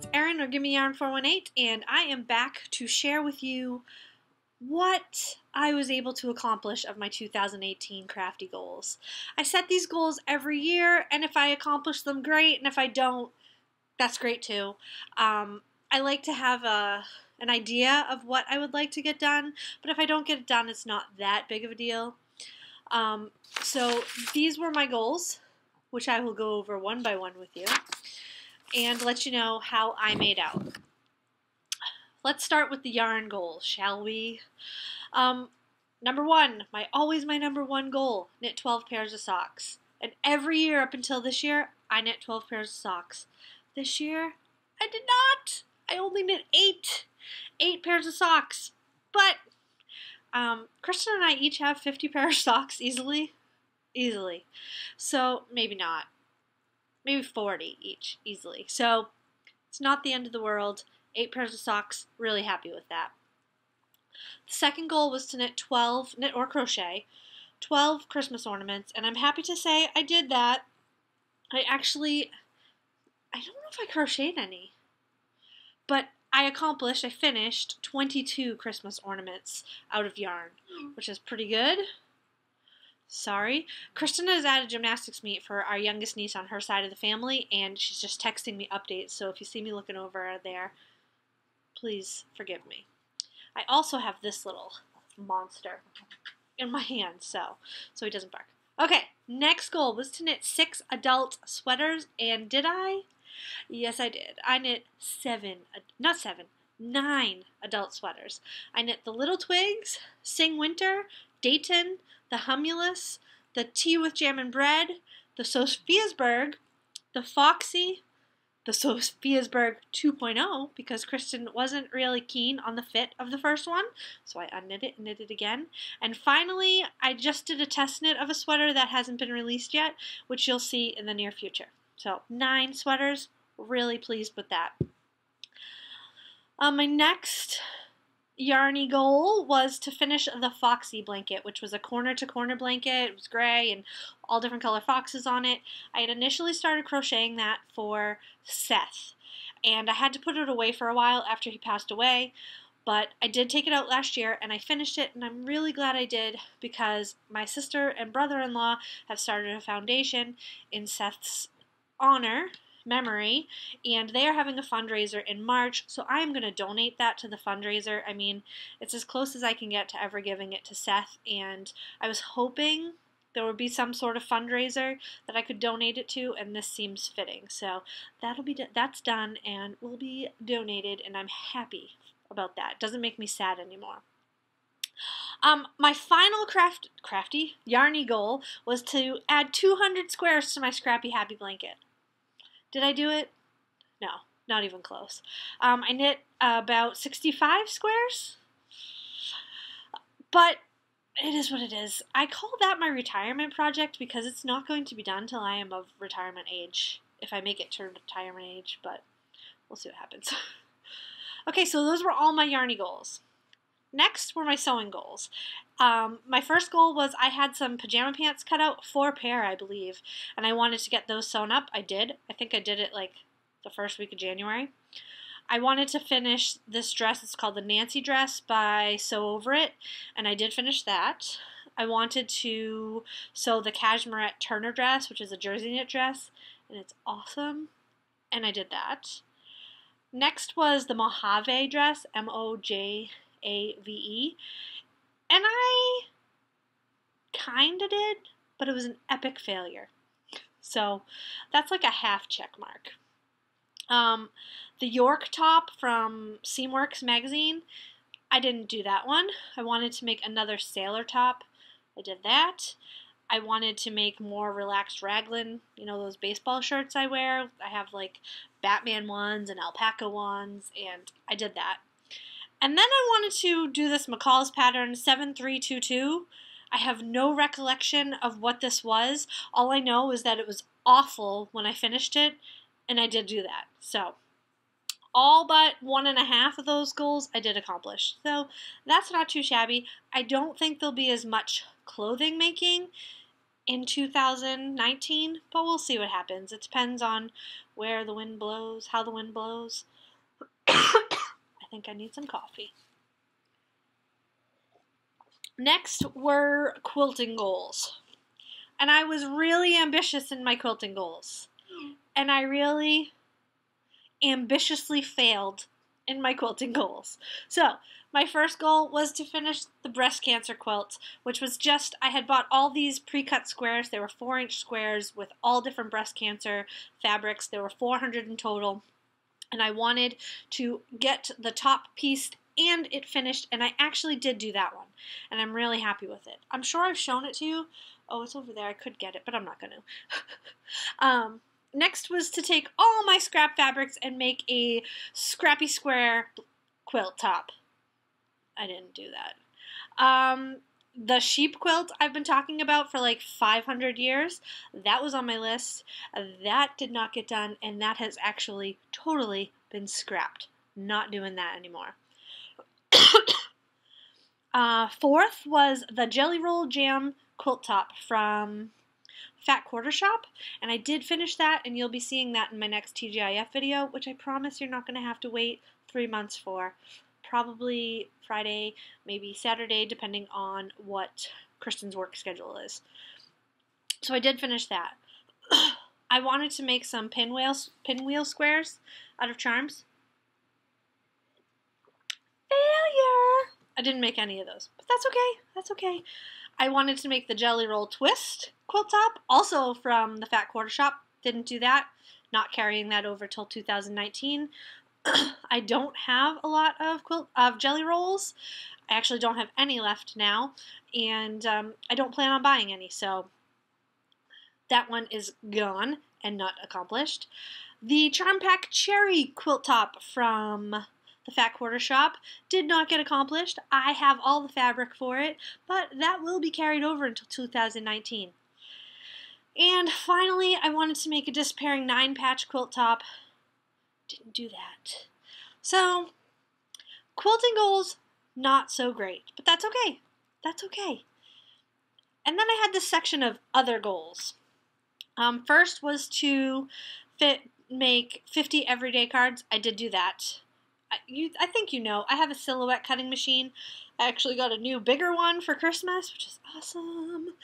it's Erin or Gimme Yarn 418, and I am back to share with you what I was able to accomplish of my 2018 crafty goals. I set these goals every year, and if I accomplish them, great, and if I don't, that's great too. I like to have an idea of what I would like to get done, but if I don't get it done, it's not that big of a deal. So these were my goals, which I will go over one by one with you and let you know how I made out. Let's start with the yarn goals, shall we? Number one, always my number one goal, knit 12 pairs of socks. And every year up until this year, I knit 12 pairs of socks. This year, I did not. I only knit 8 pairs of socks. But Kristen and I each have 50 pairs of socks easily. So maybe not. Maybe 40 each easily. So it's not the end of the world. 8 pairs of socks, really happy with that. The second goal was to knit or crochet 12 Christmas ornaments, and I'm happy to say I did that. I don't know if I crocheted any, but I finished 22 Christmas ornaments out of yarn, which is pretty good. Sorry. Kristen is at a gymnastics meet for our youngest niece on her side of the family, and she's just texting me updates, so if you see me looking over there, please forgive me. I also have this little monster in my hand, so he doesn't bark. Okay, next goal was to knit 6 adult sweaters, and did I? Yes, I did. I knit 9 adult sweaters. I knit the Little Twigs, Sing Winter, Dayton, the Humulus, the Tea with Jam and Bread, the Sophiasburg, the Foxy, the Sophiasburg 2.0, because Kristen wasn't really keen on the fit of the first one, so I unknit it and knit it again. And finally, I just did a test knit of a sweater that hasn't been released yet, which you'll see in the near future. So 9 sweaters, really pleased with that. My next yarny goal was to finish the Foxy blanket, which was a corner-to-corner blanket. It was gray and all different color foxes on it. I had initially started crocheting that for Seth, and I had to put it away for a while after he passed away, but I did take it out last year, and I finished it, and I'm really glad I did, because my sister and brother-in-law have started a foundation in Seth's memory, and they are having a fundraiser in March, so I am going to donate that to the fundraiser. I mean, it's as close as I can get to ever giving it to Seth, and I was hoping there would be some sort of fundraiser that I could donate it to, and this seems fitting. So that's done and will be donated, and I'm happy about that. It doesn't make me sad anymore. My final crafty yarny goal was to add 200 squares to my Scrappy Happy blanket. Did I do it? No, not even close. I knit about 65 squares, but it is what it is. I call that my retirement project because it's not going to be done till I am of retirement age, if I make it to retirement age, but we'll see what happens. Okay, so those were all my yarny goals. Next were my sewing goals. My first goal was I had some pajama pants cut out, 4 pair I believe, and I wanted to get those sewn up. I did. I think I did it like the first week of January. I wanted to finish this dress. It's called the Nancy dress by Sew Over It, and I did finish that. I wanted to sew the Cashmerette Turner dress, which is a jersey knit dress, and it's awesome, and I did that. Next was the Mojave dress, Mojave, and I kinda did, but it was an epic failure. So that's like a half check mark. The York top from Seamworks magazine, I didn't do that one. I wanted to make another sailor top. I did that. I wanted to make more relaxed raglan, you know, those baseball shirts I wear. I have like Batman ones and alpaca ones, and I did that. And then I wanted to do this McCall's pattern 7322. I have no recollection of what this was. All I know is that it was awful when I finished it, and I did do that. So all but 1.5 of those goals I did accomplish. So that's not too shabby. I don't think there'll be as much clothing making in 2019, but we'll see what happens. It depends on where the wind blows, how the wind blows. I think I need some coffee. Next were quilting goals. And I was really ambitious in my quilting goals. And I really ambitiously failed in my quilting goals. So, my first goal was to finish the breast cancer quilt, which was just, I had bought all these pre-cut squares. They were 4-inch squares with all different breast cancer fabrics. There were 400 in total. And I wanted to get the top piece and it finished, and I actually did do that one. And I'm really happy with it. I'm sure I've shown it to you. Oh, it's over there. I could get it, but I'm not going to. Next was to take all my scrap fabrics and make a scrappy square quilt top. I didn't do that. The sheep quilt I've been talking about for like 500 years, that was on my list. That did not get done, and that has actually totally been scrapped. Not doing that anymore. Fourth was the Jelly Roll Jam quilt top from Fat Quarter Shop, and I did finish that, and you'll be seeing that in my next TGIF video, which I promise you're not going to have to wait 3 months for. Probably Friday, maybe Saturday, depending on what Kristen's work schedule is. So I did finish that. I wanted to make some pinwheel squares out of charms. Failure! I didn't make any of those, but that's okay. That's okay. I wanted to make the Jelly Roll Twist quilt top, also from the Fat Quarter Shop. Didn't do that. Not carrying that over till 2019. I don't have a lot of Jelly Rolls. I actually don't have any left now, and I don't plan on buying any, so that one is gone and not accomplished. The Charm Pack Cherry quilt top from the Fat Quarter Shop did not get accomplished. I have all the fabric for it, but that will be carried over until 2019. And finally, I wanted to make a Disappearing 9-patch quilt top. Didn't do that. So, quilting goals, not so great, but that's okay. That's okay. And then I had this section of other goals. First was to make 50 everyday cards. I did do that. I think you know, I have a silhouette cutting machine. I actually got a new, bigger one for Christmas, which is awesome.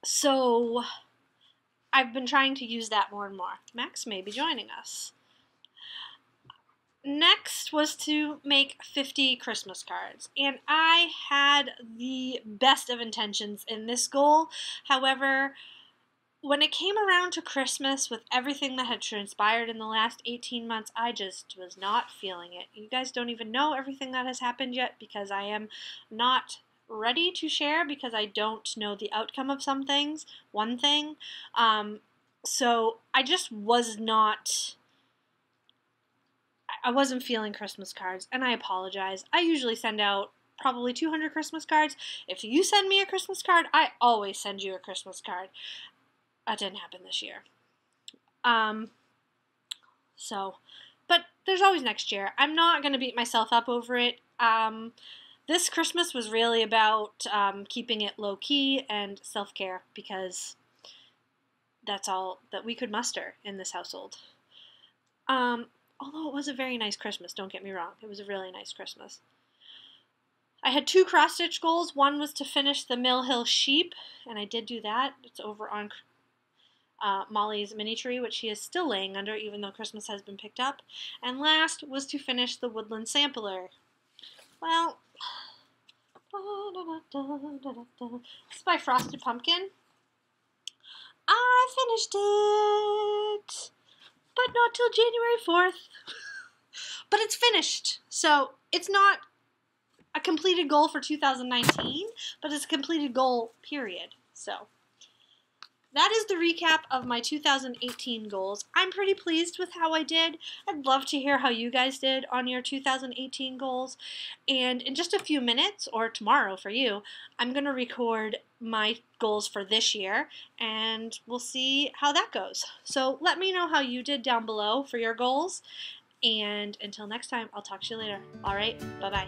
So I've been trying to use that more and more. Max may be joining us. Next was to make 50 Christmas cards, and I had the best of intentions in this goal. However, when it came around to Christmas with everything that had transpired in the last 18 months, I just was not feeling it. You guys don't even know everything that has happened yet because I am not ready to share because I don't know the outcome of some things, one thing. So I just was not, I wasn't feeling Christmas cards, and I apologize. I usually send out probably 200 Christmas cards. If you send me a Christmas card, I always send you a Christmas card. That didn't happen this year. But there's always next year. I'm not going to beat myself up over it. This Christmas was really about keeping it low-key and self-care because that's all that we could muster in this household. Although it was a very nice Christmas, don't get me wrong. It was a really nice Christmas. I had 2 cross-stitch goals. One was to finish the Mill Hill Sheep, and I did do that. It's over on Molly's mini tree, which she is still laying under, even though Christmas has been picked up. And last was to finish the Woodland Sampler. Well, this is by Frosted Pumpkin. I finished it, but not till January 4th. But it's finished, so it's not a completed goal for 2019, but it's a completed goal, period. So that is the recap of my 2018 goals. I'm pretty pleased with how I did. I'd love to hear how you guys did on your 2018 goals. And in just a few minutes, or tomorrow for you, I'm going to record my goals for this year, and we'll see how that goes. So let me know how you did down below for your goals. And until next time, I'll talk to you later. All right, bye-bye.